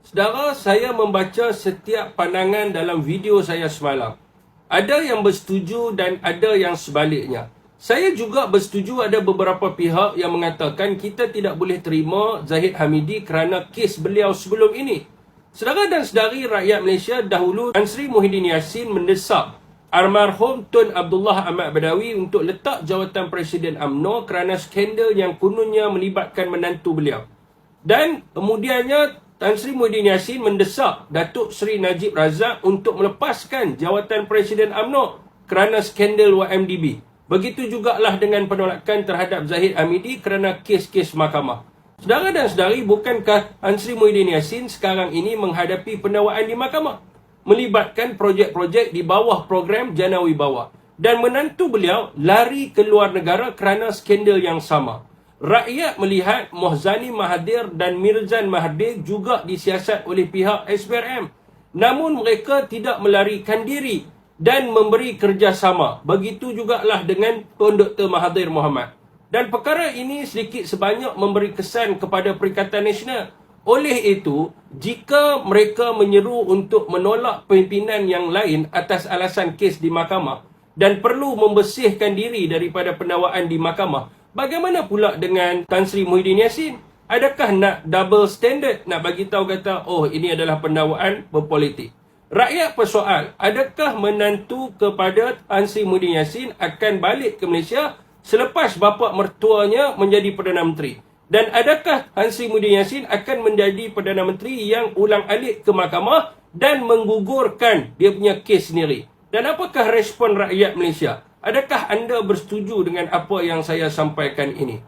Saudara, saya membaca setiap pandangan dalam video saya semalam. Ada yang bersetuju dan ada yang sebaliknya. Saya juga bersetuju ada beberapa pihak yang mengatakan kita tidak boleh terima Zahid Hamidi kerana kes beliau sebelum ini. Saudara dan saudari rakyat Malaysia, dahulu Tan Sri Muhyiddin Yassin mendesak almarhum Tun Abdullah Ahmad Badawi untuk letak jawatan Presiden UMNO kerana skandal yang kononnya melibatkan menantu beliau. Dan kemudiannya Tan Sri Muhyiddin Yassin mendesak Datuk Seri Najib Razak untuk melepaskan jawatan Presiden UMNO kerana skandal YMDB. Begitu jugalah dengan penolakan terhadap Zahid Hamidi kerana kes-kes mahkamah. Saudara dan saudari, bukankah Tan Sri Muhyiddin Yassin sekarang ini menghadapi pendakwaan di mahkamah melibatkan projek-projek di bawah program Jana Wibawa, dan menantu beliau lari ke luar negara kerana skandal yang sama. Rakyat melihat Mohzani Mahathir dan Mirzan Mahathir juga disiasat oleh pihak SPRM. Namun mereka tidak melarikan diri dan memberi kerjasama. Begitu jugalah dengan Tun Dr. Mahathir Mohamad. Dan perkara ini sedikit sebanyak memberi kesan kepada Perikatan Nasional. Oleh itu, jika mereka menyeru untuk menolak pimpinan yang lain atas alasan kes di mahkamah dan perlu membersihkan diri daripada pendakwaan di mahkamah, bagaimana pula dengan Tan Sri Muhyiddin Yassin? Adakah nak double standard, nak bagi tahu kata, oh ini adalah pendakwaan berpolitik? Rakyat persoal, adakah menantu kepada Tan Sri Muhyiddin Yassin akan balik ke Malaysia selepas bapa mertuanya menjadi Perdana Menteri? Dan adakah Tan Sri Muhyiddin Yassin akan menjadi Perdana Menteri yang ulang-alik ke mahkamah dan menggugurkan dia punya kes sendiri? Dan apakah respon rakyat Malaysia? Adakah anda bersetuju dengan apa yang saya sampaikan ini?